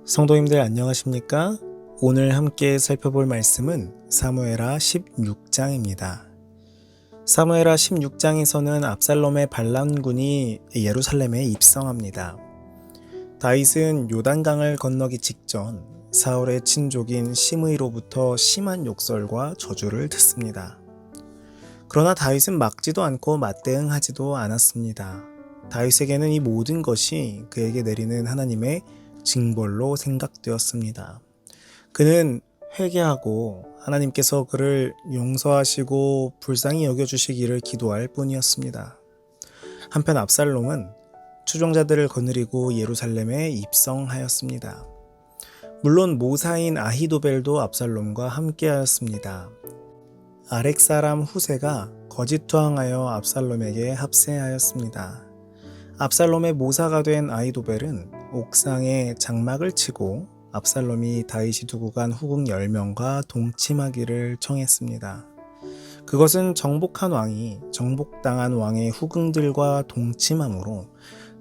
성도님들 안녕하십니까? 오늘 함께 살펴볼 말씀은 사무엘하 16장입니다. 사무엘하 16장에서는 압살롬의 반란군이 예루살렘에 입성합니다. 다윗은 요단강을 건너기 직전 사울의 친족인 시므이로부터 심한 욕설과 저주를 듣습니다. 그러나 다윗은 막지도 않고 맞대응하지도 않았습니다. 다윗에게는 이 모든 것이 그에게 내리는 하나님의 징벌로 생각되었습니다. 그는 회개하고 하나님께서 그를 용서하시고 불쌍히 여겨주시기를 기도할 뿐이었습니다. 한편 압살롬은 추종자들을 거느리고 예루살렘에 입성하였습니다. 물론 모사인 아히도벨도 압살롬과 함께하였습니다. 아렉 사람 후세가 거짓 투항하여 압살롬에게 합세하였습니다. 압살롬의 모사가 된 아히도벨은 옥상에 장막을 치고 압살롬이 다윗이 두고 간 후궁 10명과 동침하기를 청했습니다. 그것은 정복한 왕이 정복당한 왕의 후궁들과 동침함으로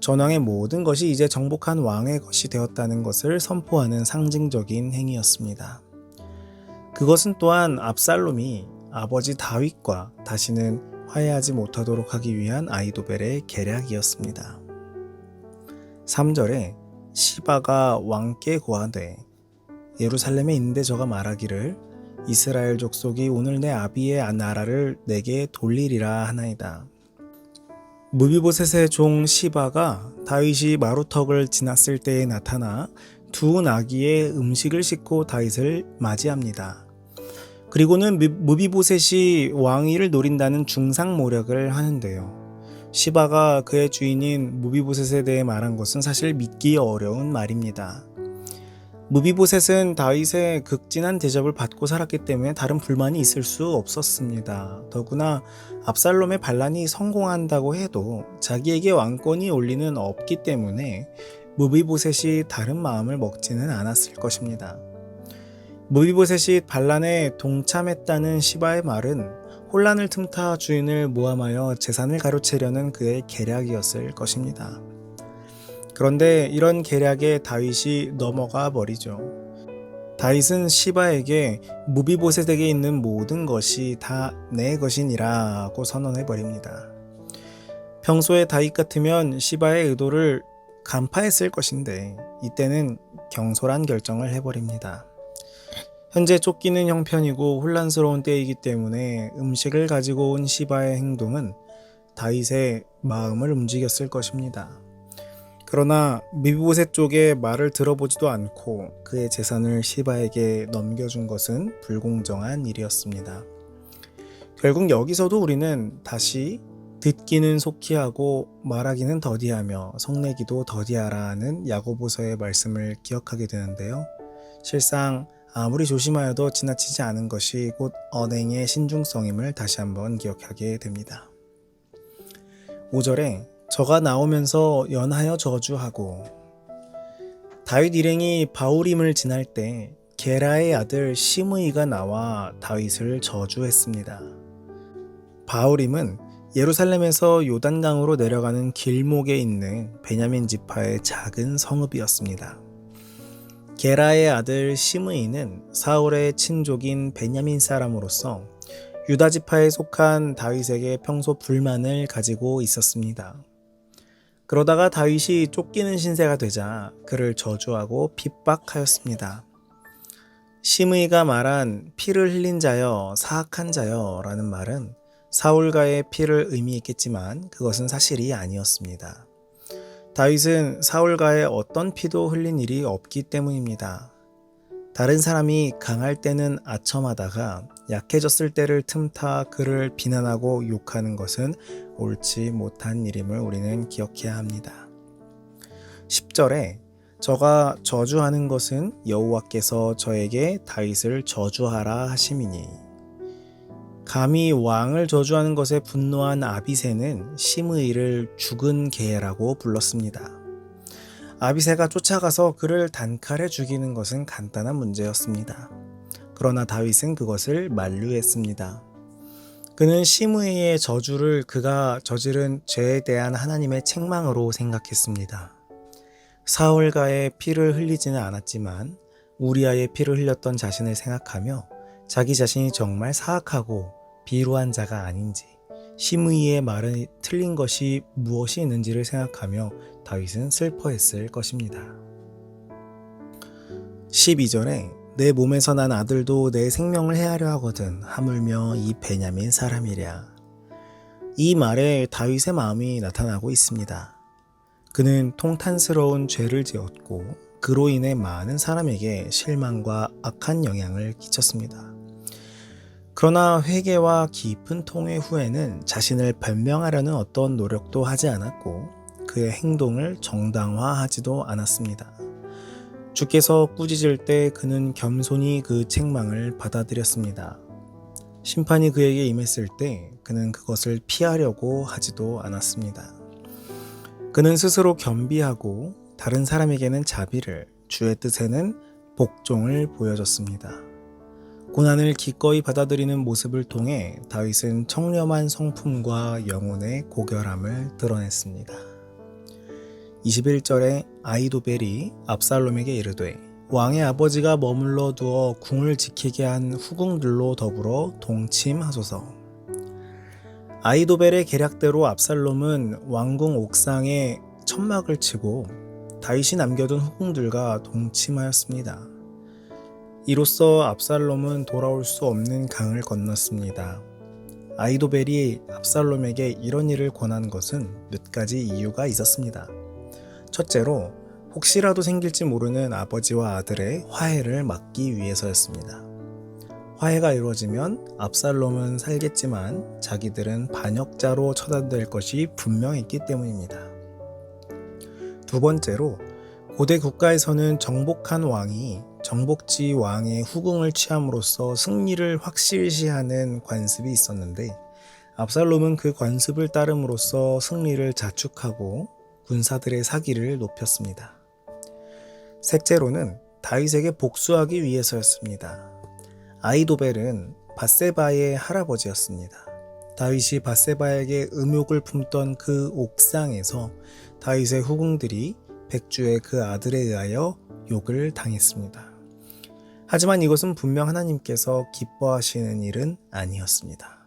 전왕의 모든 것이 이제 정복한 왕의 것이 되었다는 것을 선포하는 상징적인 행위였습니다. 그것은 또한 압살롬이 아버지 다윗과 다시는 화해하지 못하도록 하기 위한 아히도벨의 계략이었습니다. 3절에 시바가 왕께 고하되 예루살렘에 있는데 저가 말하기를 이스라엘 족속이 오늘 내 아비의 나라를 내게 돌리리라 하나이다. 무비보셋의 종 시바가 다윗이 마루턱을 지났을 때에 나타나 두 나귀의 음식을 싣고 다윗을 맞이합니다. 그리고는 무비보셋이 왕위를 노린다는 중상모략을 하는데요. 시바가 그의 주인인 무비보셋에 대해 말한 것은 사실 믿기 어려운 말입니다. 무비보셋은 다윗의 극진한 대접을 받고 살았기 때문에 다른 불만이 있을 수 없었습니다. 더구나 압살롬의 반란이 성공한다고 해도 자기에게 왕권이 올 리는 없기 때문에 무비보셋이 다른 마음을 먹지는 않았을 것입니다. 무비보셋이 반란에 동참했다는 시바의 말은 혼란을 틈타 주인을 모함하여 재산을 가로채려는 그의 계략이었을 것입니다. 그런데 이런 계략에 다윗이 넘어가 버리죠. 다윗은 시바에게 무비보셋에게 있는 모든 것이 다 내 것이니라고 선언해 버립니다. 평소에 다윗 같으면 시바의 의도를 간파했을 것인데 이때는 경솔한 결정을 해버립니다. 현재 쫓기는 형편이고 혼란스러운 때이기 때문에 음식을 가지고 온 시바의 행동은 다윗의 마음을 움직였을 것입니다. 그러나 무비보셋 쪽의 말을 들어보지도 않고 그의 재산을 시바에게 넘겨준 것은 불공정한 일이었습니다. 결국 여기서도 우리는 다시 듣기는 속히 하고 말하기는 더디하며 성내기도 더디하라는 야고보서의 말씀을 기억하게 되는데요. 실상 아무리 조심하여도 지나치지 않은 것이 곧 언행의 신중성임을 다시 한번 기억하게 됩니다. 5절에 저가 나오면서 연하여 저주하고 다윗 일행이 바후림을 지날 때 게라의 아들 시므이가 나와 다윗을 저주했습니다. 바후림은 예루살렘에서 요단강으로 내려가는 길목에 있는 베냐민 지파의 작은 성읍이었습니다. 게라의 아들 시므이는 사울의 친족인 베냐민 사람으로서 유다 지파에 속한 다윗에게 평소 불만을 가지고 있었습니다. 그러다가 다윗이 쫓기는 신세가 되자 그를 저주하고 핍박하였습니다. 시므이가 말한 피를 흘린 자여 사악한 자여 라는 말은 사울가의 피를 의미했겠지만 그것은 사실이 아니었습니다. 다윗은 사울가의 어떤 피도 흘린 일이 없기 때문입니다. 다른 사람이 강할 때는 아첨하다가 약해졌을 때를 틈타 그를 비난하고 욕하는 것은 옳지 못한 일임을 우리는 기억해야 합니다. 10절에 저가 저주하는 것은 여호와께서 저에게 다윗을 저주하라 하심이니 감히 왕을 저주하는 것에 분노한 아비새는 시므이를 죽은 개라고 불렀습니다. 아비새가 쫓아가서 그를 단칼에 죽이는 것은 간단한 문제였습니다. 그러나 다윗은 그것을 만류했습니다. 그는 시므이의 저주를 그가 저지른 죄에 대한 하나님의 책망으로 생각했습니다. 사울가의 피를 흘리지는 않았지만 우리아의 피를 흘렸던 자신을 생각하며 자기 자신이 정말 사악하고 비루한 자가 아닌지, 시므이의 말은 틀린 것이 무엇이 있는지를 생각하며 다윗은 슬퍼했을 것입니다. 12절에 내 몸에서 난 아들도 내 생명을 해하려 하거든 하물며 이 베냐민 사람이랴. 이 말에 다윗의 마음이 나타나고 있습니다. 그는 통탄스러운 죄를 지었고 그로 인해 많은 사람에게 실망과 악한 영향을 끼쳤습니다. 그러나 회개와 깊은 통회 후에는 자신을 변명하려는 어떤 노력도 하지 않았고 그의 행동을 정당화하지도 않았습니다. 주께서 꾸짖을 때 그는 겸손히 그 책망을 받아들였습니다. 심판이 그에게 임했을 때 그는 그것을 피하려고 하지도 않았습니다. 그는 스스로 겸비하고 다른 사람에게는 자비를, 주의 뜻에는 복종을 보여줬습니다. 고난을 기꺼이 받아들이는 모습을 통해 다윗은 청렴한 성품과 영혼의 고결함을 드러냈습니다. 21절에 아히도벨이 압살롬에게 이르되 왕의 아버지가 머물러 두어 궁을 지키게 한 후궁들로 더불어 동침하소서. 아히도벨의 계략대로 압살롬은 왕궁 옥상에 천막을 치고 다윗이 남겨둔 후궁들과 동침하였습니다. 이로써 압살롬은 돌아올 수 없는 강을 건넜습니다. 아히도벨이 압살롬에게 이런 일을 권한 것은 몇 가지 이유가 있었습니다. 첫째로 혹시라도 생길지 모르는 아버지와 아들의 화해를 막기 위해서였습니다. 화해가 이루어지면 압살롬은 살겠지만 자기들은 반역자로 처단될 것이 분명했기 때문입니다. 두 번째로 고대 국가에서는 정복한 왕이 정복지 왕의 후궁을 취함으로써 승리를 확실시하는 관습이 있었는데 압살롬은 그 관습을 따름으로써 승리를 자축하고 군사들의 사기를 높였습니다. 셋째로는 다윗에게 복수하기 위해서였습니다. 아히도벨은 밧세바의 할아버지였습니다. 다윗이 밧세바에게 음욕을 품던 그 옥상에서 다윗의 후궁들이 백주의 그 아들에 의하여 욕을 당했습니다. 하지만 이것은 분명 하나님께서 기뻐하시는 일은 아니었습니다.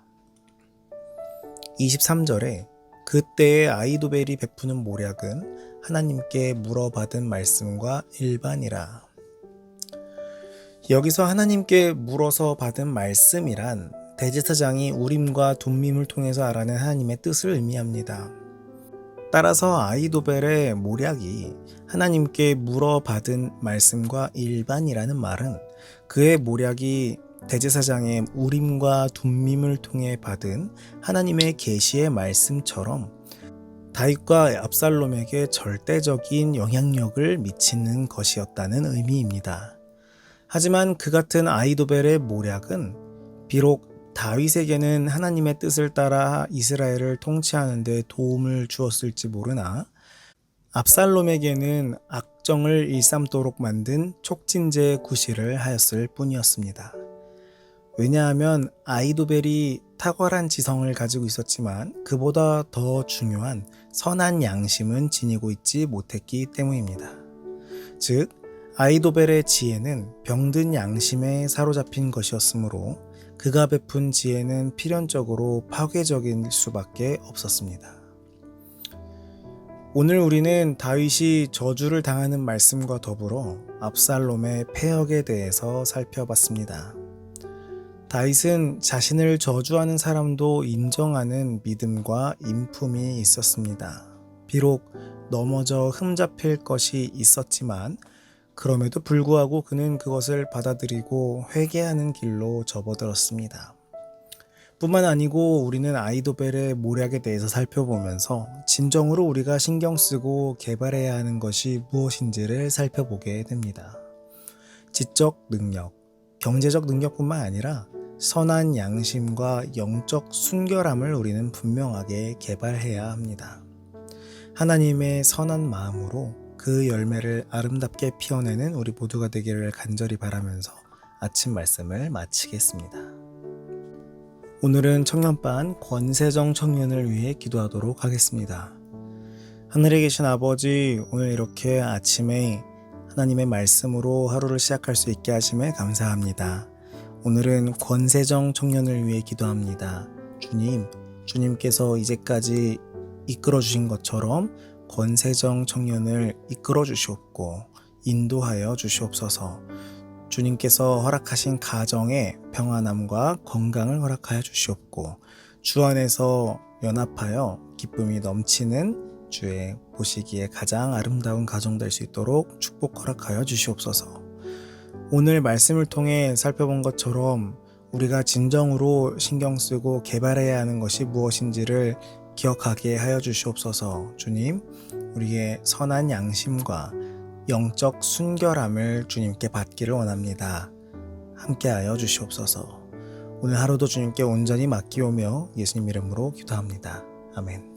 23절에 그때의 아히도벨이 베푸는 모략은 하나님께 물어받은 말씀과 일반이라. 여기서 하나님께 물어서 받은 말씀이란 대제사장이 우림과 둠밈을 통해서 알아낸 하나님의 뜻을 의미합니다. 따라서 아히도벨의 모략이 하나님께 물어받은 말씀과 일반이라는 말은 그의 모략이 대제사장의 우림과 둠밈을 통해 받은 하나님의 계시의 말씀처럼 다윗과 압살롬에게 절대적인 영향력을 미치는 것이었다는 의미입니다. 하지만 그 같은 아히도벨의 모략은 비록 다윗에게는 하나님의 뜻을 따라 이스라엘을 통치하는 데 도움을 주었을지 모르나 압살롬에게는 악정을 일삼도록 만든 촉진제의 구실을 하였을 뿐이었습니다. 왜냐하면 아히도벨이 탁월한 지성을 가지고 있었지만 그보다 더 중요한 선한 양심은 지니고 있지 못했기 때문입니다. 즉 아히도벨의 지혜는 병든 양심에 사로잡힌 것이었으므로 그가 베푼 지혜는 필연적으로 파괴적일 수밖에 없었습니다. 오늘 우리는 다윗이 저주를 당하는 말씀과 더불어 압살롬의 패역에 대해서 살펴봤습니다. 다윗은 자신을 저주하는 사람도 인정하는 믿음과 인품이 있었습니다. 비록 넘어져 흠잡힐 것이 있었지만 그럼에도 불구하고 그는 그것을 받아들이고 회개하는 길로 접어들었습니다. 뿐만 아니고 우리는 아히도벨의 모략에 대해서 살펴보면서 진정으로 우리가 신경 쓰고 개발해야 하는 것이 무엇인지를 살펴보게 됩니다. 지적 능력, 경제적 능력뿐만 아니라 선한 양심과 영적 순결함을 우리는 분명하게 개발해야 합니다. 하나님의 선한 마음으로 그 열매를 아름답게 피워내는 우리 모두가 되기를 간절히 바라면서 아침 말씀을 마치겠습니다. 오늘은 청년반 권세정 청년을 위해 기도하도록 하겠습니다. 하늘에 계신 아버지, 오늘 이렇게 아침에 하나님의 말씀으로 하루를 시작할 수 있게 하심에 감사합니다. 오늘은 권세정 청년을 위해 기도합니다. 주님께서 이제까지 이끌어 주신 것처럼 권세정 청년을 이끌어 주시옵고 인도하여 주시옵소서. 주님께서 허락하신 가정의 평안함과 건강을 허락하여 주시옵고 주 안에서 연합하여 기쁨이 넘치는 주의 보시기에 가장 아름다운 가정 될 수 있도록 축복 허락하여 주시옵소서. 오늘 말씀을 통해 살펴본 것처럼 우리가 진정으로 신경 쓰고 개발해야 하는 것이 무엇인지를 기억하게 하여 주시옵소서. 주님, 우리의 선한 양심과 영적 순결함을 주님께 받기를 원합니다. 함께하여 주시옵소서. 오늘 하루도 주님께 온전히 맡기오며 예수님 이름으로 기도합니다. 아멘.